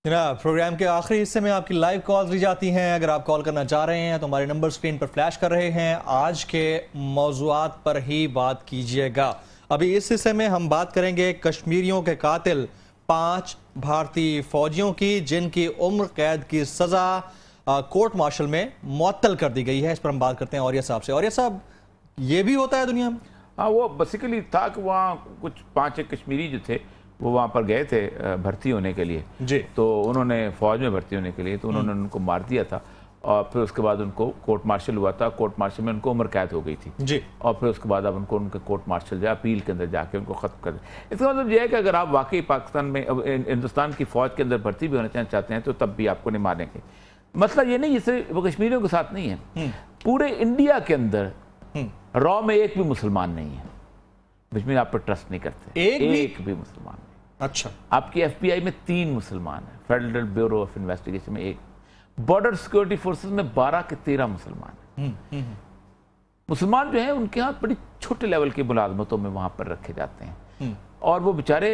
जनाब, प्रोग्राम के आखिरी हिस्से में आपकी लाइव कॉल दी जाती हैं। अगर आप कॉल करना चाह रहे हैं तो हमारे नंबर स्क्रीन पर फ्लैश कर रहे हैं। आज के मौज़ूआत पर ही बात कीजिएगा। अभी इस हिस्से में हम बात करेंगे कश्मीरियों के कातिल 5 भारतीय फौजियों की, जिनकी उम्र कैद की सज़ा कोर्ट मार्शल में मुअत्तल कर दी गई है। इस पर हम बात करते हैं औरिया साहब से। औरिया साहब, ये भी होता है दुनिया में? हाँ, वो बेसिकली था कि वहाँ कुछ 5 कश्मीरी जो थे वो वहाँ पर गए थे भर्ती होने के लिए जी। तो उन्होंने फ़ौज में भर्ती होने के लिए तो उन्होंने उनको मार दिया था और फिर उसके बाद उनको कोर्ट मार्शल हुआ था। कोर्ट मार्शल में उनको उम्र कैद हो गई थी जी। और फिर उसके बाद अब उनको उनके कोर्ट मार्शल जो अपील के अंदर जाके उनको ख़त्म कर दिया। इसका मतलब यह है कि अगर आप वाकई पाकिस्तान में हिंदुस्तान की फ़ौज के अंदर भर्ती भी होना चाहते हैं तो तब भी आपको नहीं मारेंगे। मसला ये नहीं, इससे वो कश्मीरियों के साथ नहीं है, पूरे इंडिया के अंदर रॉ में एक भी मुसलमान नहीं है, बिजमी आप पर ट्रस्ट नहीं करते, एक भी मुसलमान नहीं। अच्छा, आपकी FBI में 3 मुसलमान हैं, फेडरल ब्यूरो ऑफ इन्वेस्टिगेशन में 1, बॉर्डर सिक्योरिटी फोर्सेस में 12 के 13 मुसलमान हैं। मुसलमान जो है उनके यहाँ बड़ी छोटे लेवल की मुलाजमतों में वहां पर रखे जाते हैं और वो बेचारे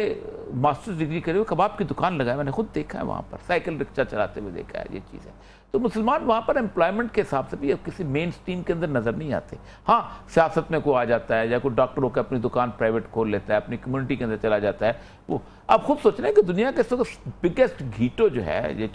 मास्टर्स डिग्री करे हुए कबाब की दुकान लगाए, मैंने खुद देखा है वहां पर, साइकिल रिक्शा चलाते हुए देखा है, ये चीज़ है। तो मुसलमान वहाँ पर एम्प्लॉयमेंट के हिसाब से भी अब किसी मेन स्ट्रीम के अंदर नज़र नहीं आते। हाँ, सियासत में कोई आ जाता है या कोई डॉक्टर होकर अपनी दुकान प्राइवेट खोल लेता है, अपनी कम्युनिटी के अंदर चला जाता है। वो आप खुद सोच रहे हैं कि दुनिया के बिगेस्ट घीटो जो है,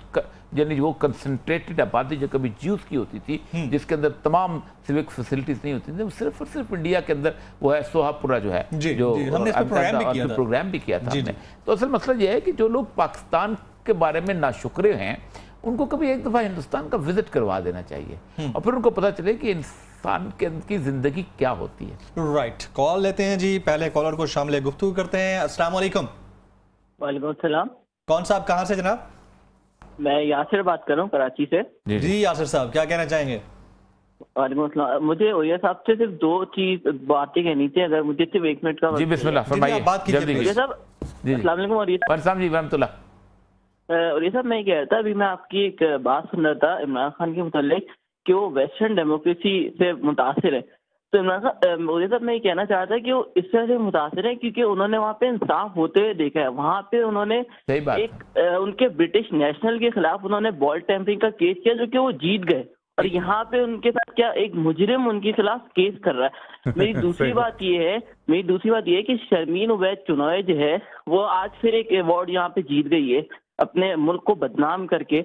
यानी वो कंसनट्रेटेड आबादी जो कभी ज्यूस की होती थी, जिसके अंदर तमाम सिविक फैसिलिटीज नहीं होती थी, वो सिर्फ और सिर्फ इंडिया के अंदर वो है सोहापुरा जो है, जो हमने प्रोग्राम भी किया था हमने। तो असल मसला ये है कि जो लोग पाकिस्तान के बारे में नाशुक्रे हैं उनको कभी एक दफ़ा हिंदुस्तान का विजिट करवा देना चाहिए और फिर उनको पता चले कि इंसान की जिंदगी क्या होती है। राइट, कॉल लेते हैं जी। पहले कॉलर को शामिल गुफ्तगू करते हैं। अस्सलाम वालेकुम। वालेकुम सलाम। कौन साहब, कहाँ से जनाब? मैं यासिर बात कर रहा हूँ कराची से। जी यासिर साहब, क्या कहना चाहेंगे? वालेकुम सलाम। मुझे ओरिया साहब से सिर्फ 2 चीज बातें कहनी थी, अगर मुझे सिर्फ 1 मिनट का। जी बिस्मिल्लाह फरमाइए। बात कीजिए। ओरिया साहब अस्सलाम वालेकुम। ओरिया साहब, मैं कह रहा था, अभी मैं आपकी एक बात सुन रहा था इमरान खान के मुतालिक कि वो वेस्टर्न डेमोक्रेसी से मुतासिर है। तो इमरान खान, ओरिया साहब, मैं ये कहना चाह रहा था कि वो इस तरह से मुतासिर है क्योंकि उन्होंने वहाँ पे इंसाफ होते हुए देखा है। वहाँ पे उन्होंने उनके ब्रिटिश नेशनल के खिलाफ उन्होंने बॉल टेम्परिंग का केस किया जो कि वो जीत गए, और यहाँ पे उनके साथ क्या एक मुजरिम उनके खिलाफ केस कर रहा है। मेरी दूसरी बात ये है कि शर्मीन उबैद चुनौए जो है वो आज फिर एक अवार्ड यहाँ पे जीत गई है अपने मुल्क को बदनाम करके।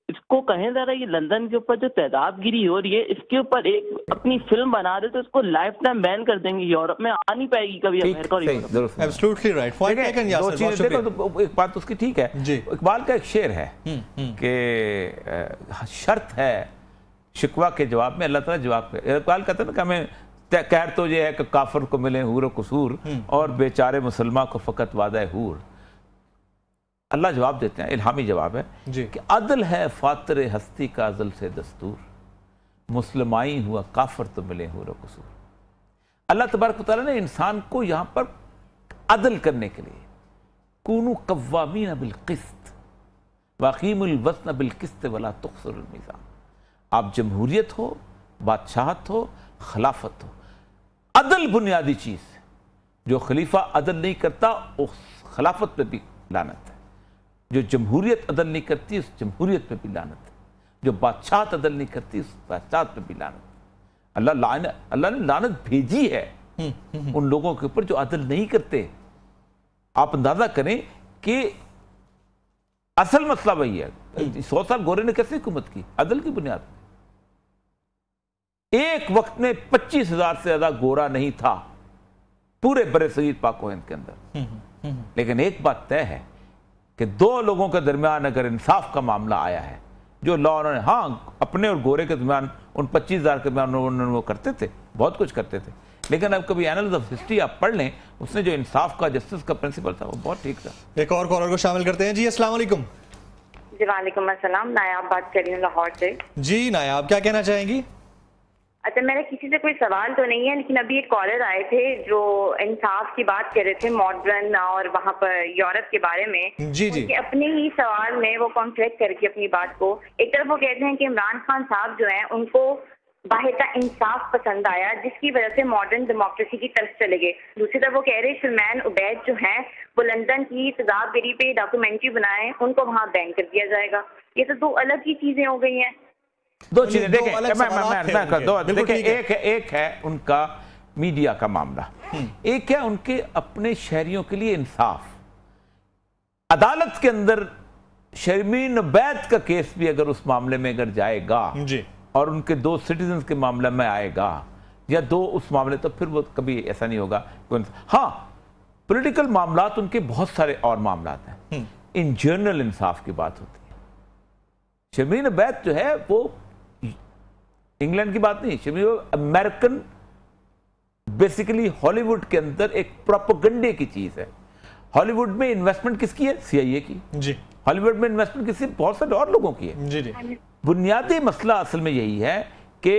इसको कहें जरा, ये लंदन के ऊपर जो तेजाबगिरी हो रही है, इसके ऊपर एक अपनी फिल्म बना दे तो इसको लाइफ टाइम बैन कर देंगे, यूरोप में आ नहीं पाएगी कभी अमेरिका और Europe. Absolutely right, point taken Yasir. तो एक बात उसकी ठीक है जी। इकबाल का एक शेर है कि शर्त है शिकवा के जवाब में अल्लाह ताला जवाब पे। इकबाल कहता है ना कि हमें कहर तो ये है कि काफिर को मिले हूर कसूर और बेचारे मुसलमान को फकत वादा हूर। अल्लाह जवाब देते हैं, इल्हामी जवाब है कि अदल है फातिर हस्ती का अज़ल से दस्तूर, मुसलमाई हुआ काफिर तो मिले हूर कसूर। अल्लाह तबारक व तआला ने इंसान को यहाँ पर अदल करने के लिए कूनू कव्वामीन बिल क़िस्त वक़ीमुल वज़्न बिल क़िस्त वला तुख़्सिरुल मीज़ान। आप जमहूरियत हो, बादशाहत हो, खिलाफत हो, अदल बुनियादी चीज़। जो खलीफा अदल नहीं करता उस खिलाफत पे भी लानत है, जो जमहूरियत अदल नहीं करती उस जमहूरियत पे भी लानत है, जो बादशाहत अदल नहीं करती उस बादशाहत पे भी लानत है। अल्लाह ने लानत भेजी है उन लोगों के ऊपर जो अदल नहीं करते। आप अंदाजा करें कि असल मसला वही है। 100 साल गोरे ने कैसे हुकूमत की? अदल की बुनियाद। एक वक्त में 25,000 से ज्यादा गोरा नहीं था पूरे बड़े सगीर पाक हिंद के अंदर। लेकिन एक बात तय है कि 2 लोगों के दरमियान अगर इंसाफ का मामला आया है, जो लॉ उन्होंने, हाँ अपने और गोरे के दरमियान उन 25,000 के दरमियान उन्होंने वो करते थे, बहुत कुछ करते थे, लेकिन अब कभी एनालिसिस ऑफ हिस्ट्री आप पढ़ लें, उसने जो इंसाफ का, जस्टिस का प्रिंसिपल था वो बहुत ठीक था। एक और कॉलर को शामिल करते हैं जी। अस्सलाम वालेकुम। जी वालेकुम अस्सलाम। नायाब बात कर रही हूँ लाहौर से। जी नायाब, क्या कहना चाहेंगी? अच्छा, मेरा किसी से कोई सवाल तो नहीं है, लेकिन अभी एक कॉलर आए थे जो इंसाफ की बात कर रहे थे मॉडर्न और वहाँ पर यूरोप के बारे में। जी जी। अपने ही सवाल में वो कॉन्ट्रैक्ट करके अपनी बात को, एक तरफ वो कहते हैं कि इमरान खान साहब जो हैं उनको باہر انصاف پسند آیا جس کی وجہ سے ماڈرن ڈیموکریسی کی طرف چلے گئے. دوسری طرف وہ کہہ رہے سلمان عبید جو ہیں وہ لندن کی تیزاب گری پہ ڈاکومنٹری بنائے, ان کو وہاں بین کر دیا جائے گا. یہ تو دو الگ ہی چیزیں ہو گئی ہیں. دو چیزیں دیکھیں, ایک ہے ان کا میڈیا کا معاملہ, ایک ہے ان کے اپنے شہریوں کے لیے انصاف. عدالت کے اندر شرمین عبید کا کیس بھی اگر اس معاملے میں اگر جائے گا اور ان کے 2 سٹیزنز کے معاملے میں آئے گا یا 2 اس معاملے, تو پھر وہ کبھی ایسا نہیں ہوگا. ہاں پولیٹیکل معاملات ان کے بہت سارے اور معاملات ہیں, ان جنرل انصاف کی بات ہوتی ہے. شرمین عبید جو ہے وہ انگلینڈ کی بات نہیں, شرمین امریکن بیسیکلی ہالی ووڈ کے اندر ایک پروپیگنڈے کی چیز ہے. ہالی ووڈ میں انویسٹمنٹ کس کی ہے؟ سی آئی اے کی. ہالی ووڈ میں انویسٹمنٹ کس کی؟ بہت سارے اور لوگوں کی ہے. بنیادی مسئلہ اصل میں یہی ہے کہ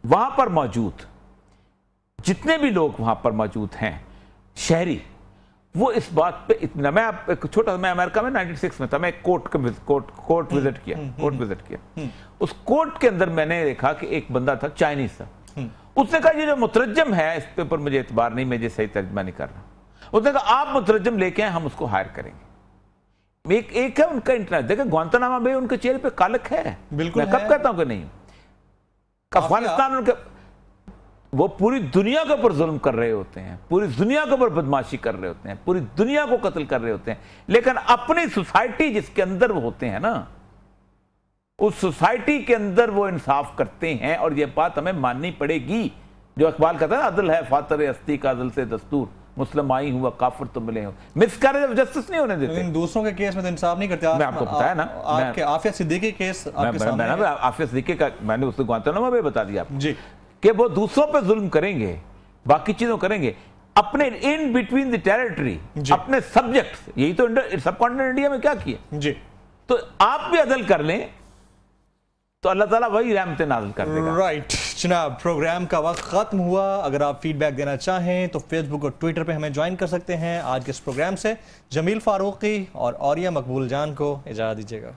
وہاں پر موجود جتنے بھی لوگ وہاں پر موجود ہیں شہری, وہ اس بات پہ اتنا, میں ایک چھوٹا سا, میں امریکہ میں 96 میں تھا, میں کورٹ وزٹ کیا. اس کورٹ کے اندر میں نے دیکھا کہ ایک بندہ تھا, چائنیز تھا. اس نے کہا یہ جو مترجم ہے اس پہ پر مجھے اعتبار نہیں, میں صحیح ترجمہ نہیں کر رہا. اس نے کہا آپ مترجم لے کے آئیں, ہم اس کو ہائر کریں گے. ایک ہے ان کا انٹرنیٹ, دیکھیں گوانتانامو بے ان کے چہرے پہ کالک ہے, میں کب کہتا ہوں کہ نہیں. افغانستان ان کا, وہ پوری دنیا کے اوپر ظلم کر رہے ہوتے ہیں, پوری دنیا کے اوپر بدماشی کر رہے ہوتے ہیں, پوری دنیا کو قتل کر رہے ہوتے ہیں, لیکن اپنی سوسائٹی جس کے اندر وہ ہوتے ہیں نا, اس سوسائٹی کے اندر وہ انصاف کرتے ہیں. اور یہ بات ہمیں ماننی پڑے گی, جو اقبال کہتا ہے نا, عدل ہے فاتر ہستی کا عدل سے دستور, مسلم آئی ہوا کافر تو ملے ہو. مس کیریج آف جسٹس نہیں ہونے دیتے. دوسروں کے کیس میں تو انصاف نہیں کرتے. میں آپ کو بتایا نا, آپ کے عافیہ صدیقی کیس آپ کے سامنے ہے. عافیہ صدیقی کا میں نے اس کو گوانتانامو بے بتا دیا آپ کہ وہ دوسروں پہ ظلم کریں گے, باقی چیزوں کریں گے, اپنے ان بٹوین دی ٹیریٹری اپنے سبجیکٹس. یہی تو سب کانٹیننٹ انڈیا میں کیا کیا. تو آپ بھی عدل کر لیں تو اللہ تعالیٰ وہی رحمتیں نازل کر دے گا. رائٹ جناب, پروگرام کا وقت ختم ہوا. اگر آپ فیڈ بیک دینا چاہیں تو فیس بک اور ٹویٹر پہ ہمیں جوائن کر سکتے ہیں. آج کے اس پروگرام سے جمیل فاروقی اور اوریہ مقبول جان کو اجازت دیجیے گا.